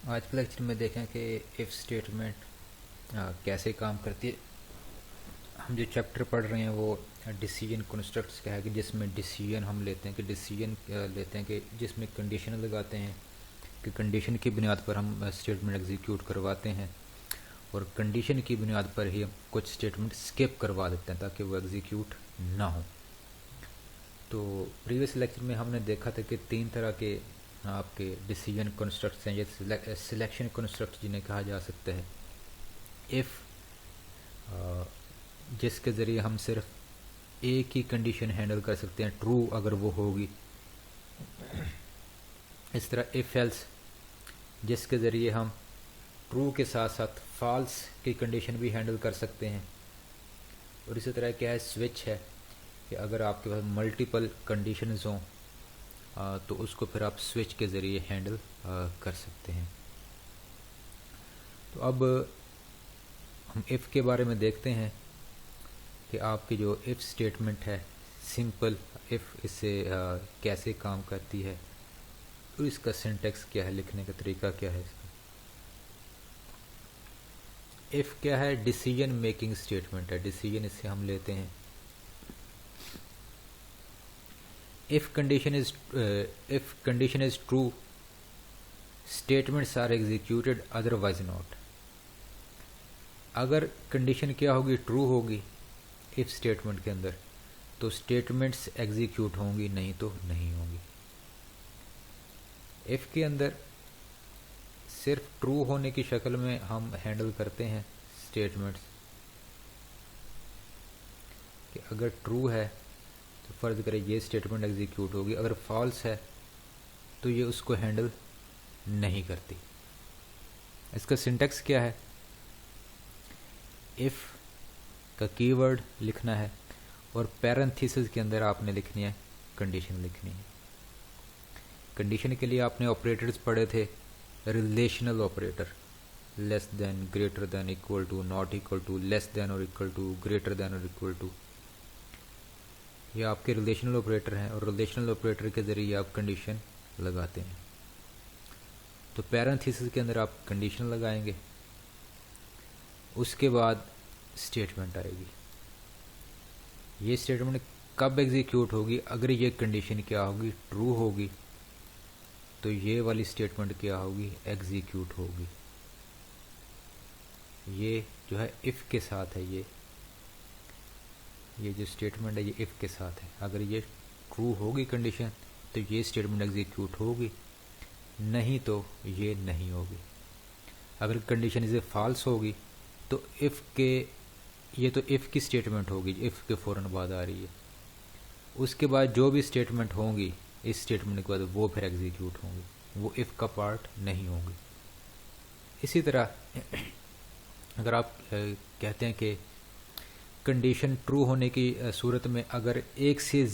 आज के लेक्चर में देखें कि इफ़ स्टेटमेंट कैसे काम करती है। हम जो चैप्टर पढ़ रहे हैं वो डिसीजन कंस्ट्रक्ट्स का है कि जिसमें डिसीजन हम लेते हैं कि जिसमें कंडीशन लगाते हैं कि कंडीशन की बुनियाद पर हम स्टेटमेंट एग्जीक्यूट करवाते हैं और कंडीशन की बुनियाद पर ही हम कुछ स्टेटमेंट स्किप करवा देते हैं ताकि वो एग्जीक्यूट ना हो। तो प्रीवियस लेक्चर में हमने देखा था कि तीन तरह के आपके डिसीजन कंस्ट्रक्ट्स हैं, ये सिलेक्शन कंस्ट्रक्ट जिन्हें कहा जा सकता है। इफ़ जिसके ज़रिए हम सिर्फ एक ही कंडीशन हैंडल कर सकते हैं, ट्रू अगर वो होगी। इस तरह इफ़ एल्स जिसके ज़रिए हम ट्रू के साथ साथ फॉल्स की कंडीशन भी हैंडल कर सकते हैं। और इसी तरह क्या है, स्विच है कि अगर आपके पास मल्टीपल कंडीशंस हों तो उसको फिर आप स्विच के ज़रिए हैंडल कर सकते हैं। तो अब हम इफ़ के बारे में देखते हैं कि आपकी जो इफ़ स्टेटमेंट है, सिंपल इफ़, इससे कैसे काम करती है और इसका सिंटेक्स क्या है, लिखने का तरीका क्या है इसका। इफ़ क्या है, डिसीजन मेकिंग स्टेटमेंट है। डिसीजन इससे हम लेते हैं। if condition is true, statements are executed, otherwise not। अगर कंडीशन क्या होगी, ट्रू होगी इफ स्टेटमेंट के अंदर, तो स्टेटमेंट्स एग्जीक्यूट होंगी, नहीं तो नहीं होंगी। इफ के अंदर सिर्फ ट्रू होने की शक्ल में हम हैंडल करते हैं स्टेटमेंट्स कि अगर ट्रू है तो फ़र्ज़ करें ये स्टेटमेंट एग्जीक्यूट होगी, अगर फॉल्स है तो ये उसको हैंडल नहीं करती। इसका सिंटेक्स क्या है, इफ़ का कीवर्ड लिखना है और पैरेंथेसिस के अंदर आपने लिखनी है कंडीशन लिखनी है। कंडीशन के लिए आपने ऑपरेटर्स पढ़े थे, relational operator, less than, greater than, equal to, not equal to, less than और इक्वल टू, ग्रेटर देन और इक्वल टू। ये आपके रिलेशनल ऑपरेटर हैं और रिलेशनल ऑपरेटर के ज़रिए आप कंडीशन लगाते हैं। तो पैरेंथेसिस के अंदर आप कंडीशन लगाएंगे, उसके बाद स्टेटमेंट आएगी। ये स्टेटमेंट कब एग्जीक्यूट होगी, अगर ये कंडीशन क्या होगी, ट्रू होगी, तो ये वाली स्टेटमेंट क्या होगी, एग्जीक्यूट होगी। ये जो है इफ़ के साथ है, ये जो स्टेटमेंट है ये इफ़ के साथ है। अगर ये ट्रू होगी कंडीशन तो ये स्टेटमेंट एग्जीक्यूट होगी, नहीं तो ये नहीं होगी। अगर कंडीशन इसे फॉल्स होगी तो ये तो इफ़ की स्टेटमेंट होगी, इफ़ के फ़ौरन बाद आ रही है। उसके बाद जो भी स्टेटमेंट होंगी इस स्टेटमेंट के बाद वो फिर एग्जीक्यूट होंगी, वो इफ़ का पार्ट नहीं होंगी। इसी तरह अगर आप कहते हैं कि कंडीशन ट्रू होने की सूरत में अगर एक से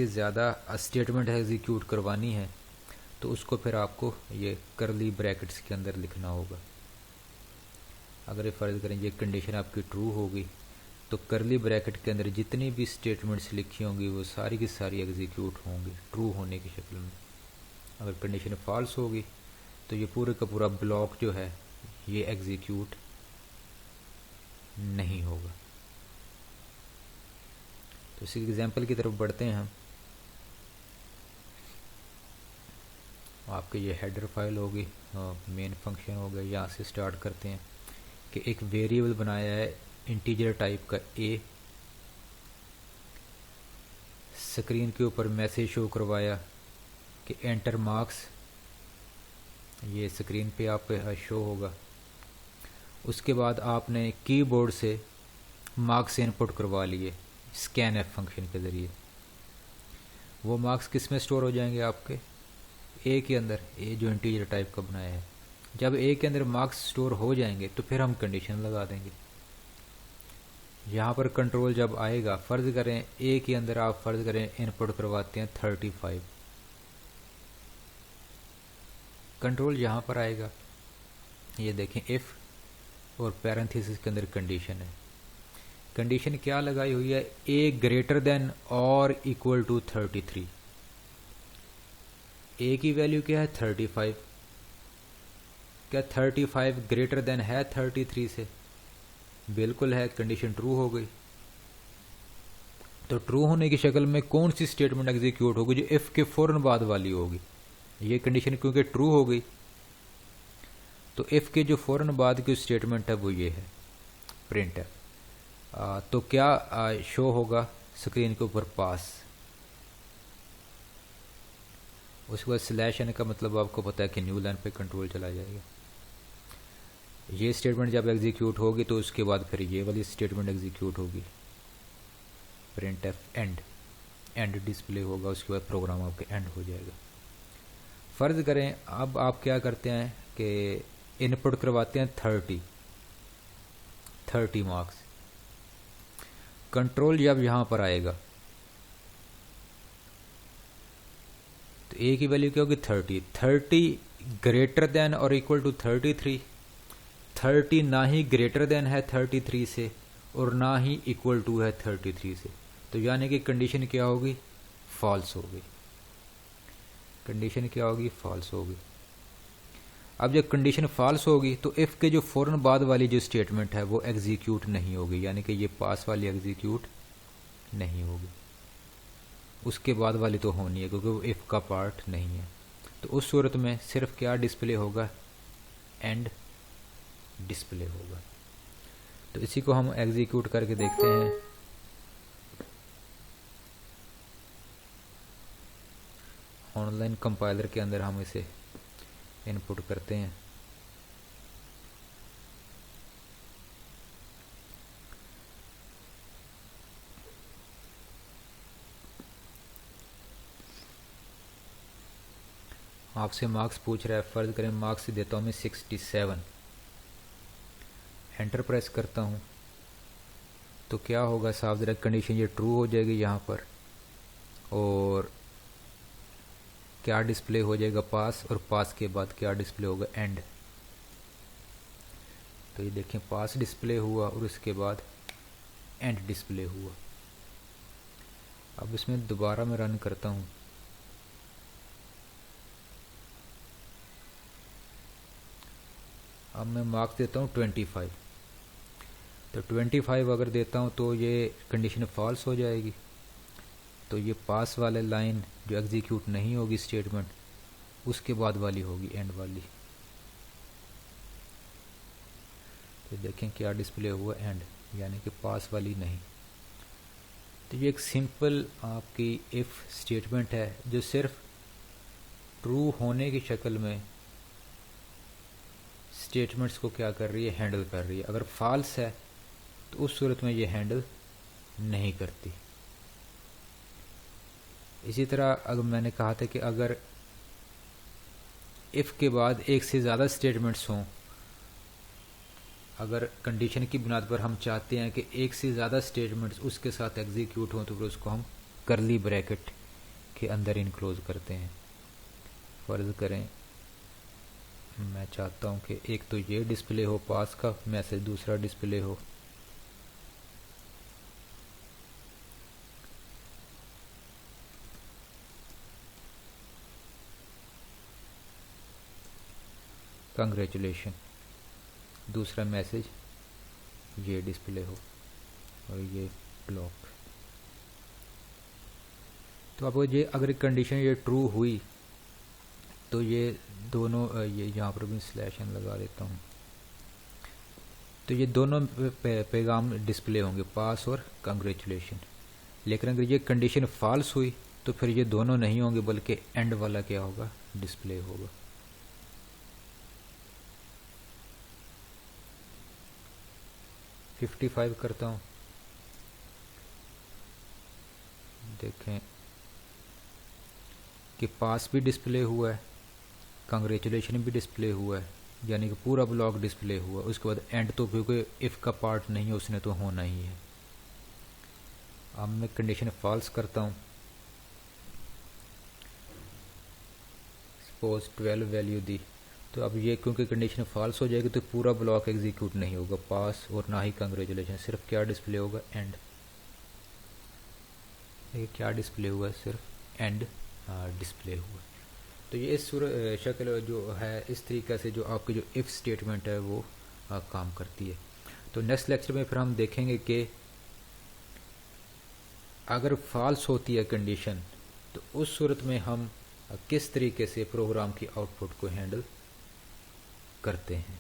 ज़्यादा स्टेटमेंट एग्जीक्यूट करवानी है तो उसको फिर आपको ये करली ब्रैकेट्स के अंदर लिखना होगा। अगर फ़र्ज़ करें ये कंडीशन आपकी ट्रू होगी तो करली ब्रैकेट के अंदर जितनी भी स्टेटमेंट्स लिखी होंगी वो सारी की सारी एग्जीक्यूट होंगी ट्रू होने की शक्ल में। अगर कंडीशन फॉल्स होगी तो ये पूरे का पूरा ब्लॉक जो है ये एग्जीक्यूट नहीं होगा। तो इसी एग्जांपल की तरफ बढ़ते हैं हम। आपके ये हेडर फाइल होगी, मेन फंक्शन हो गया। यहाँ से स्टार्ट करते हैं कि एक वेरिएबल बनाया है इंटीजर टाइप का a, स्क्रीन के ऊपर मैसेज शो करवाया कि एंटर मार्क्स, ये स्क्रीन पे आप शो होगा। उसके बाद आपने कीबोर्ड से मार्क्स इनपुट करवा लिए स्कैन एफ फंक्शन के ज़रिए। वो मार्क्स किस में स्टोर हो जाएंगे, आपके ए के अंदर, ए जो इंटीजर टाइप का बनाया है। जब ए के अंदर मार्क्स स्टोर हो जाएंगे तो फिर हम कंडीशन लगा देंगे। यहाँ पर कंट्रोल जब आएगा, फ़र्ज़ करें ए के अंदर आप फ़र्ज़ करें इनपुट करवाते हैं 35, कंट्रोल यहाँ पर आएगा। ये देखें इफ़ और पैरेंथेसिस के अंदर कंडीशन है। कंडीशन क्या लगाई हुई है, ए ग्रेटर देन और इक्वल टू 33। ए की वैल्यू क्या है 35, क्या 35 ग्रेटर देन है 33 से? बिल्कुल है, कंडीशन ट्रू हो गई। तो ट्रू होने की शक्ल में कौन सी स्टेटमेंट एग्जीक्यूट होगी? जो इफ के फौरन बाद वाली होगी। ये कंडीशन क्योंकि ट्रू हो गई, तो इफ के जो फौरन बाद की स्टेटमेंट है वो ये है, प्रिंट है। तो क्या शो होगा स्क्रीन के ऊपर? पास। उसके बाद स्लैश एन का मतलब आपको पता है कि न्यू लाइन पे कंट्रोल चला जाएगा। ये स्टेटमेंट जब एग्जीक्यूट होगी तो उसके बाद फिर ये वाली स्टेटमेंट एग्जीक्यूट होगी, print F and. And display होगा, उसके बाद प्रोग्राम आपका एंड हो जाएगा। फ़र्ज़ करें अब आप क्या करते हैं कि इनपुट करवाते हैं 30 मार्क्स। कंट्रोल जब यहाँ पर आएगा तो ए की वैल्यू क्या होगी 30 ग्रेटर देन और इक्वल टू 33। 30 ना ही ग्रेटर देन है 33 से और ना ही इक्वल टू है 33 से, तो यानी कि कंडीशन क्या होगी? फॉल्स होगी। कंडीशन क्या होगी? फॉल्स होगी। अब जब कंडीशन फॉल्स होगी तो इफ़ के जो फ़ौरन बाद वाली जो स्टेटमेंट है वो एग्जीक्यूट नहीं होगी, यानी कि ये पास वाली एग्जीक्यूट नहीं होगी। उसके बाद वाली तो होनी है क्योंकि वो इफ़ का पार्ट नहीं है। तो उस सूरत में सिर्फ क्या डिस्प्ले होगा? एंड डिस्प्ले होगा। तो इसी को हम एग्जीक्यूट करके देखते हैं। ऑनलाइन कंपाइलर के अंदर हम इसे इनपुट करते हैं। आपसे मार्क्स पूछ रहा है, फ़र्ज़ करें मार्क्स देता हूँ मैं 67। एंटर प्रेस करता हूँ तो क्या होगा साहब? ज़रा कंडीशन ये ट्रू हो जाएगी यहाँ पर, और क्या डिस्प्ले हो जाएगा? पास। और पास के बाद क्या डिस्प्ले होगा? एंड। तो ये देखें पास डिस्प्ले हुआ और उसके बाद एंड डिस्प्ले हुआ। अब इसमें दोबारा मैं रन करता हूँ। अब मैं मार्क्स देता हूँ 25। तो 25 अगर देता हूँ तो ये कंडीशन फॉल्स हो जाएगी। तो ये पास वाले लाइन जो एग्जीक्यूट नहीं होगी स्टेटमेंट, उसके बाद वाली होगी एंड वाली। तो देखें क्या डिस्प्ले हुआ? एंड, यानी कि पास वाली नहीं। तो ये एक सिंपल आपकी इफ़ स्टेटमेंट है जो सिर्फ ट्रू होने की शक्ल में स्टेटमेंट्स को क्या कर रही है? हैंडल कर रही है। अगर फॉल्स है तो उस सूरत में ये हैंडल नहीं करती। इसी तरह अगर मैंने कहा था कि अगर इफ़ के बाद एक से ज़्यादा स्टेटमेंट्स हों, अगर कंडीशन की बुनियाद पर हम चाहते हैं कि एक से ज़्यादा स्टेटमेंट्स उसके साथ एग्जीक्यूट हों, तो फिर उसको हम करली ब्रैकेट के अंदर इनक्लोज करते हैं। फ़र्ज़ करें मैं चाहता हूं कि एक तो ये डिस्प्ले हो, पास का मैसेज, दूसरा डिस्प्ले हो कंग्रेचुलेशन, दूसरा मैसेज ये डिस्प्ले हो और ये ब्लॉक। तो अब ये अगर कंडीशन ये ट्रू हुई तो ये दोनों ये यहाँ पर भी स्लैश एन लगा देता हूँ, तो ये दोनों पैगाम डिस्प्ले होंगे, पास और कंग्रेचुलेशन। लेकिन अगर ये कंडीशन फॉल्स हुई तो फिर ये दोनों नहीं होंगे, बल्कि एंड वाला क्या होगा? डिस्प्ले होगा। फिफ्टी 55 करता हूँ, देखें कि पास भी डिस्प्ले हुआ है, कंग्रेचुलेशन भी डिस्प्ले हुआ है, यानी कि पूरा ब्लॉक डिस्प्ले हुआ। उसके बाद एंड तो क्योंकि इफ़ का पार्ट नहीं है उसने तो होना ही है। अब मैं कंडीशन फॉल्स करता हूँ, सपोज 12 वैल्यू दी, तो अब ये क्योंकि कंडीशन फॉल्स हो जाएगी तो पूरा ब्लॉक एग्जीक्यूट नहीं होगा, पास और ना ही कंग्रेचुलेशन, सिर्फ क्या डिस्प्ले होगा? एंड। ये क्या डिस्प्ले हुआ? सिर्फ एंड डिस्प्ले हुआ। तो ये इस शक्ल जो है, इस तरीक़े से जो आपकी जो इफ़ स्टेटमेंट है वो काम करती है। तो नेक्स्ट लेक्चर में फिर हम देखेंगे कि अगर फॉल्स होती है कंडीशन तो उस सूरत में हम किस तरीके से प्रोग्राम की आउटपुट को हैंडल करते हैं।